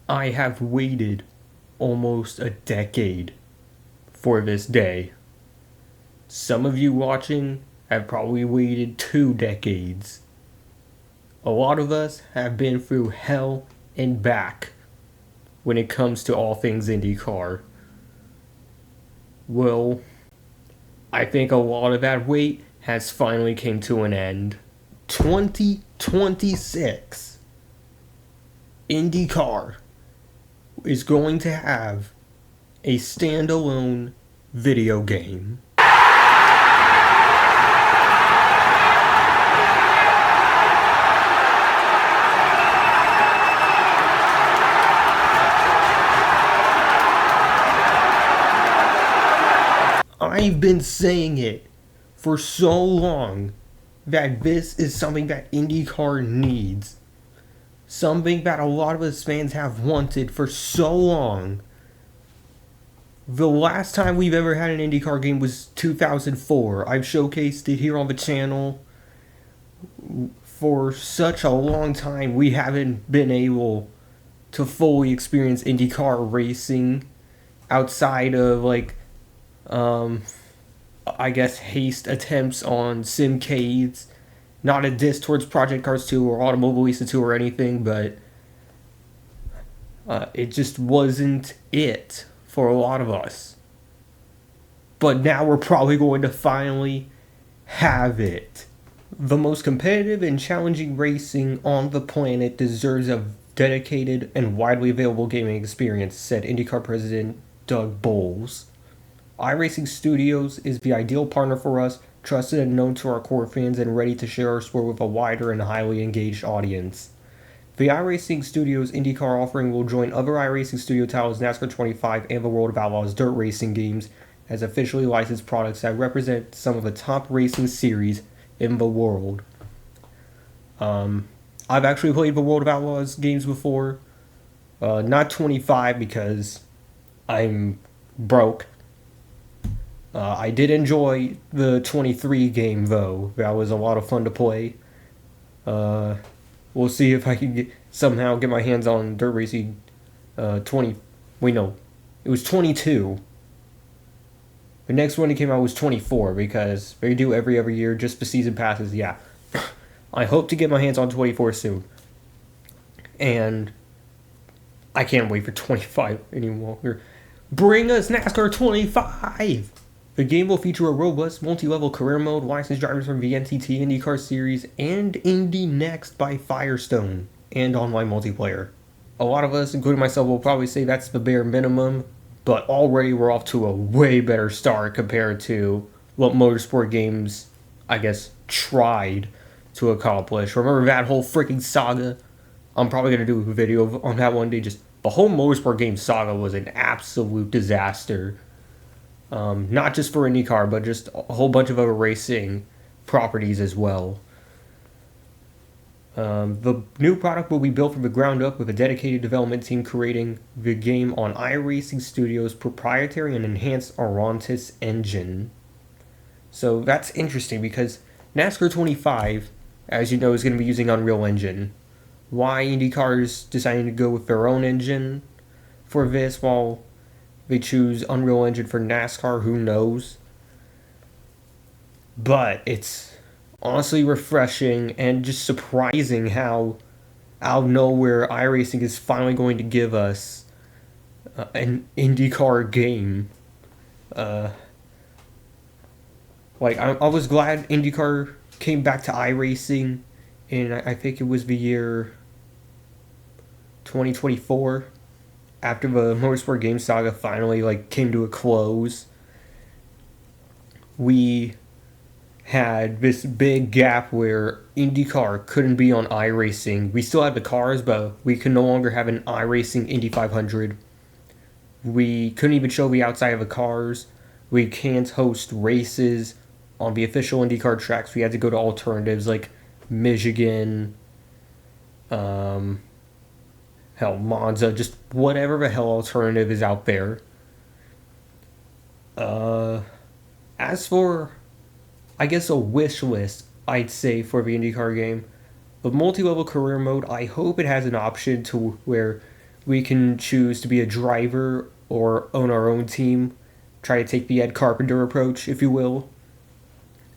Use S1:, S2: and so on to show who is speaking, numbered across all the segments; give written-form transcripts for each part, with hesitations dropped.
S1: I have waited almost a decade for this day. Some of you watching have probably waited 2 decades. A lot of us have been through hell and back when it comes to all things IndyCar. Well, I think a lot of that wait has finally came to an end. 2026 IndyCar is going to have a standalone video game. I've been saying it for so long that this is something that IndyCar needs. Something that a lot of us fans have wanted for so long. The last time we've ever had an IndyCar game was 2004. I've showcased it here on the channel. For such a long time, we haven't been able to fully experience IndyCar racing outside of, I guess, haste attempts on simcades. Not a diss towards Project Cars 2 or Automobilista 2 or anything, but it just wasn't it for a lot of us. But now we're probably going to finally have it. The most competitive and challenging racing on the planet deserves a dedicated and widely available gaming experience, said IndyCar president Doug Bowles. iRacing Studios is the ideal partner for us, trusted and known to our core fans and ready to share our sport with a wider and highly engaged audience. The iRacing Studios IndyCar offering will join other iRacing Studio titles, NASCAR 25 and the World of Outlaws dirt racing games as officially licensed products that represent some of the top racing series in the world. I've actually played the World of Outlaws games before. Not 25 because I'm broke. I did enjoy the 23 game, though. That was a lot of fun to play. We'll see if I can somehow get my hands on Dirt Racing 20... Wait, no. It was 22. The next one that came out was 24, because they do every other year, just the season passes, yeah. I hope to get my hands on 24 soon. And I can't wait for 25 anymore. Bring us NASCAR 25! The game will feature a robust, multi-level career mode, licensed drivers from the NTT IndyCar Series, and Indy Next by Firestone, and online multiplayer. A lot of us, including myself, will probably say that's the bare minimum, but already we're off to a way better start compared to what motorsport games, I guess, tried to accomplish. Remember that whole freaking saga? I'm probably going to do a video on that one day. Just the whole motorsport game saga was an absolute disaster. Not just for IndyCar, but just a whole bunch of other racing properties as well. The new product will be built from the ground up with a dedicated development team creating the game on iRacing Studios' proprietary and enhanced Aurantis engine. So that's interesting because NASCAR 25, as you know, is going to be using Unreal Engine. Why IndyCar is deciding to go with their own engine for this while they choose Unreal Engine for NASCAR, who knows? But it's honestly refreshing and just surprising how out of nowhere iRacing is finally going to give us an IndyCar game. I was glad IndyCar came back to iRacing in, I think it was the year 2024, after the motorsport game saga finally came to a close. We had this big gap where IndyCar couldn't be on iRacing. We still had the cars, but we could no longer have an iRacing Indy 500. We couldn't even show the outside of the cars. We can't host races on the official IndyCar tracks. We had to go to alternatives like Michigan, hell, Monza, just whatever the hell alternative is out there. As for, I guess, a wish list, I'd say, for the IndyCar game, the multi-level career mode, I hope it has an option to where we can choose to be a driver or own our own team. Try to take the Ed Carpenter approach, if you will.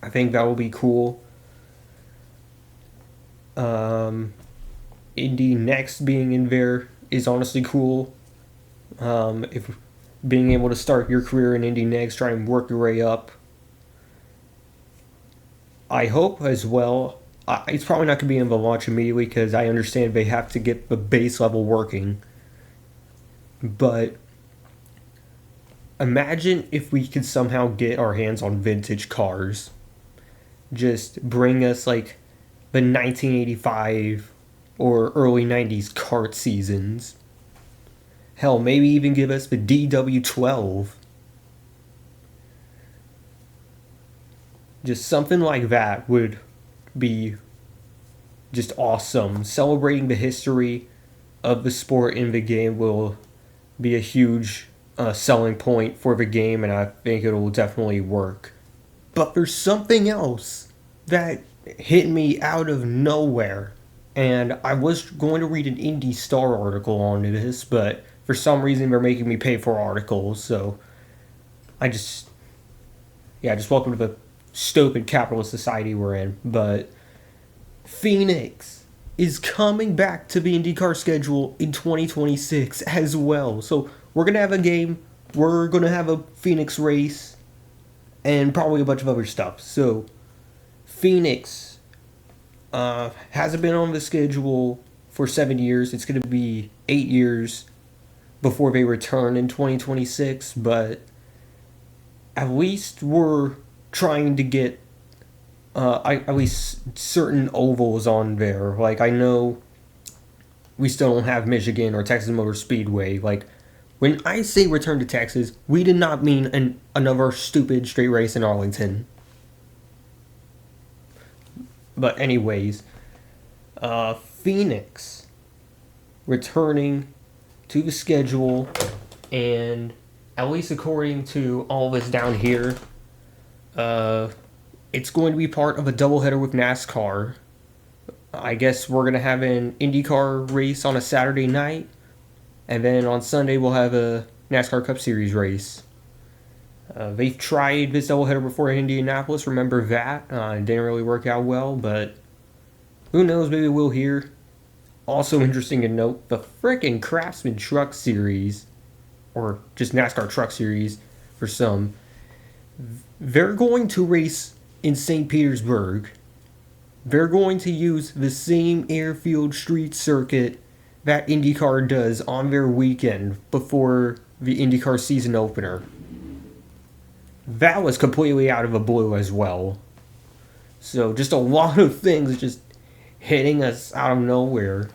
S1: I think that will be cool. Indy Next being in there is honestly cool. If being able to start your career in Indy Next, try and work your way up. I hope as well. It's probably not going to be in the launch immediately because I understand they have to get the base level working. But imagine if we could somehow get our hands on vintage cars. Just bring us like the 1985 or early 90s kart seasons. Hell, maybe even give us the DW12. Just something like that would be just awesome. Celebrating the history of the sport in the game will be a huge selling point for the game, and I think it will definitely work. But there's something else that hit me out of nowhere. And I was going to read an Indy Star article on this, but for some reason they're making me pay for articles, so just welcome to the stupid capitalist society we're in. But Phoenix is coming back to the IndyCar schedule in 2026 as well. So we're going to have a game, we're going to have a Phoenix race, and probably a bunch of other stuff. So Phoenix hasn't been on the schedule for 7 years. It's going to be 8 years before they return in 2026, but at least we're trying to get at least certain ovals on there. Like, I know we still don't have Michigan or Texas Motor Speedway. Like, when I say return to Texas, we did not mean another stupid straight race in Arlington. But anyways, Phoenix returning to the schedule, and at least according to all this down here, it's going to be part of a doubleheader with NASCAR. I guess we're going to have an IndyCar race on a Saturday night, and then on Sunday we'll have a NASCAR Cup Series race. They've tried this doubleheader before in Indianapolis, remember that? It didn't really work out well, but who knows, maybe we'll hear. Also interesting to note, the frickin' Craftsman Truck Series, or just NASCAR Truck Series for some, they're going to race in St. Petersburg. They're going to use the same airfield street circuit that IndyCar does on their weekend before the IndyCar season opener. That was completely out of the blue as well. So just a lot of things just hitting us out of nowhere.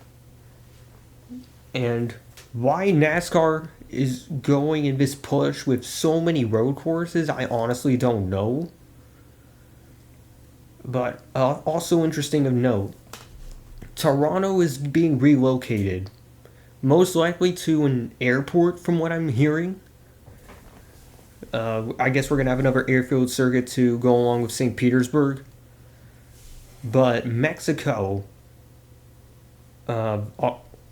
S1: And why NASCAR is going in this push with so many road courses, I honestly don't know. But also interesting of note, Toronto is being relocated, most likely to an airport from what I'm hearing. I guess we're going to have another airfield circuit to go along with St. Petersburg. But Mexico, or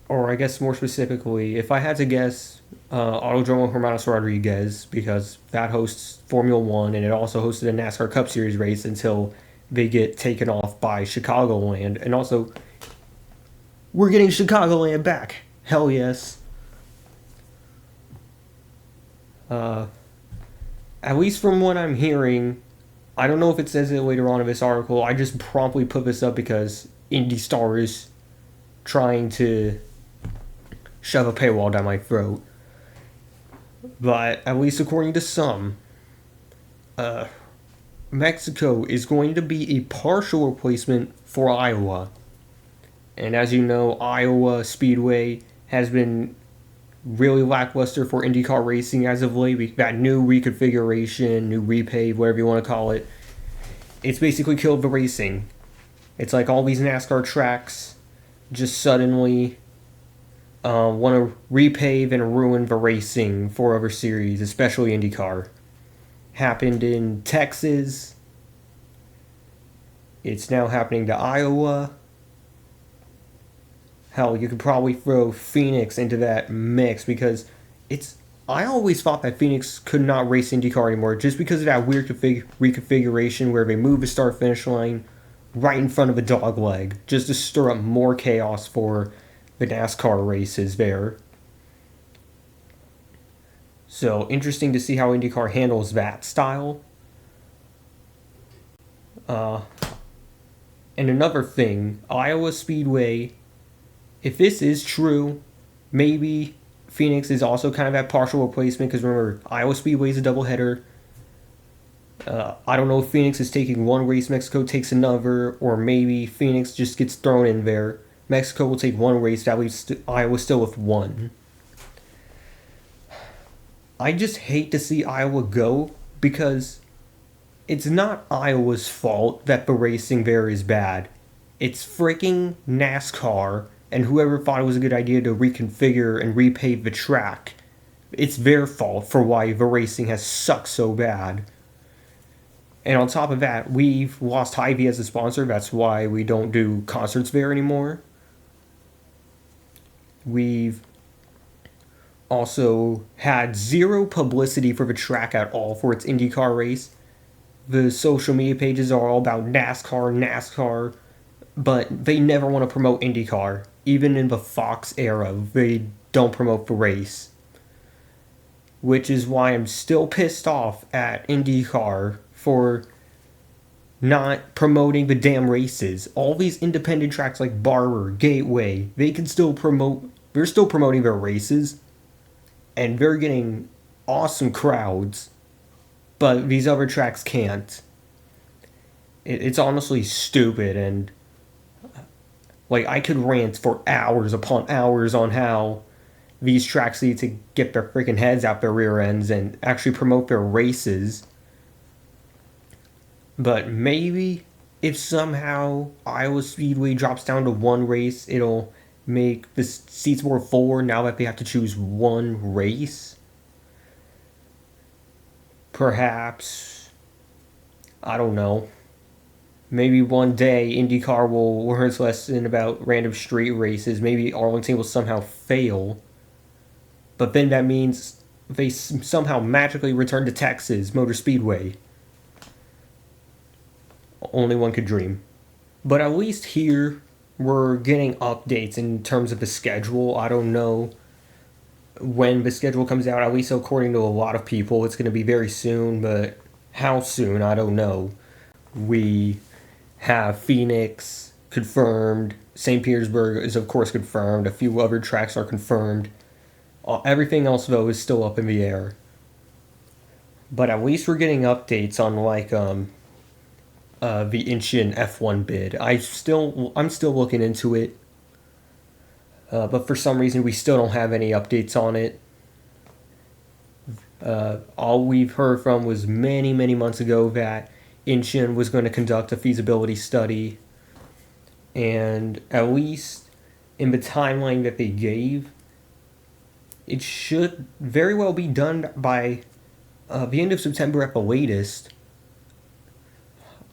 S1: I guess more specifically, if I had to guess, Autodromo Hermanos Rodriguez, because that hosts Formula One, and it also hosted a NASCAR Cup Series race until they get taken off by Chicagoland. And also, we're getting Chicagoland back. Hell yes. At least from what I'm hearing, I don't know if it says it later on in this article, I just promptly put this up because Indy Star is trying to shove a paywall down my throat. But at least according to some, Mexico is going to be a partial replacement for Iowa. And as you know, Iowa Speedway has been really lackluster for IndyCar racing as of late. That new reconfiguration, new repave, whatever you want to call it, it's basically killed the racing. It's like all these NASCAR tracks just suddenly want to repave and ruin the racing for other series, especially IndyCar. Happened in Texas. It's now happening to Iowa. Hell, you could probably throw Phoenix into that mix because it's. I always thought that Phoenix could not race IndyCar anymore just because of that weird reconfiguration where they move the start finish line right in front of a dog leg just to stir up more chaos for the NASCAR races there. So interesting to see how IndyCar handles that style. Uh, and another thing, Iowa Speedway, if this is true, maybe Phoenix is also kind of that partial replacement because remember, Iowa Speedway is a doubleheader. I don't know if Phoenix is taking one race, Mexico takes another, or maybe Phoenix just gets thrown in there. Mexico will take one race, that leaves Iowa still with one. I just hate to see Iowa go because it's not Iowa's fault that the racing there is bad. It's freaking NASCAR and whoever thought it was a good idea to reconfigure and repave the track. It's their fault for why the racing has sucked so bad. And on top of that, we've lost Hy-Vee as a sponsor. That's why we don't do concerts there anymore. We've also had zero publicity for the track at all for its IndyCar race. The social media pages are all about NASCAR, but they never want to promote IndyCar. Even in the Fox era, they don't promote the race. Which is why I'm still pissed off at IndyCar for not promoting the damn races. All these independent tracks like Barber, Gateway, they're still promoting their races, and they're getting awesome crowds, but these other tracks can't. It's honestly stupid, and like I could rant for hours upon hours on how these tracks need to get their freaking heads out their rear ends and actually promote their races. But maybe if somehow Iowa Speedway drops down to one race, it'll make the seats more full now that they have to choose one race. Perhaps, I don't know. Maybe one day IndyCar will learn its lesson about random street races. Maybe Arlington will somehow fail. But then that means they somehow magically return to Texas Motor Speedway. Only one could dream. But at least here, we're getting updates in terms of the schedule. I don't know when the schedule comes out, at least according to a lot of people. It's going to be very soon, but how soon, I don't know. We have Phoenix confirmed. St. Petersburg is, of course, confirmed. A few other tracks are confirmed. Everything else, though, is still up in the air. But at least we're getting updates on, like, the Incheon F1 bid. I'm still looking into it. But for some reason, we still don't have any updates on it. All we've heard from was many, many months ago that Incheon was going to conduct a feasibility study. And at least in the timeline that they gave, it should very well be done by the end of September at the latest.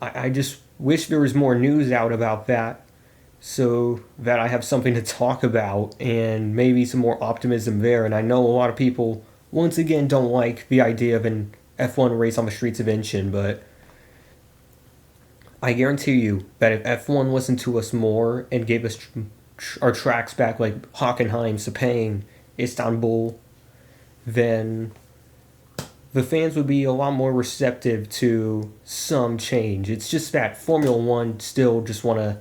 S1: I just wish there was more news out about that so that I have something to talk about and maybe some more optimism there. And I know a lot of people, once again, don't like the idea of an F1 race on the streets of Incheon, but I guarantee you that if F1 listened to us more and gave us our tracks back like Hockenheim, Sepang, Istanbul, then the fans would be a lot more receptive to some change. It's just that Formula One still just want to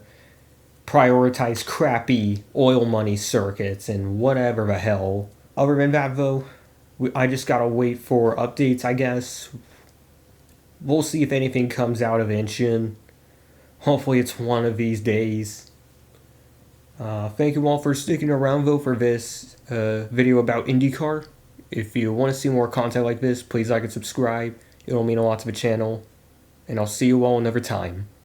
S1: prioritize crappy oil money circuits and whatever the hell. Other than that, though, I just gotta wait for updates, I guess. We'll see if anything comes out of Incheon. Hopefully it's one of these days. Thank you all for sticking around, though, for this video about IndyCar. If you want to see more content like this, please like and subscribe. It'll mean a lot to the channel. And I'll see you all another time.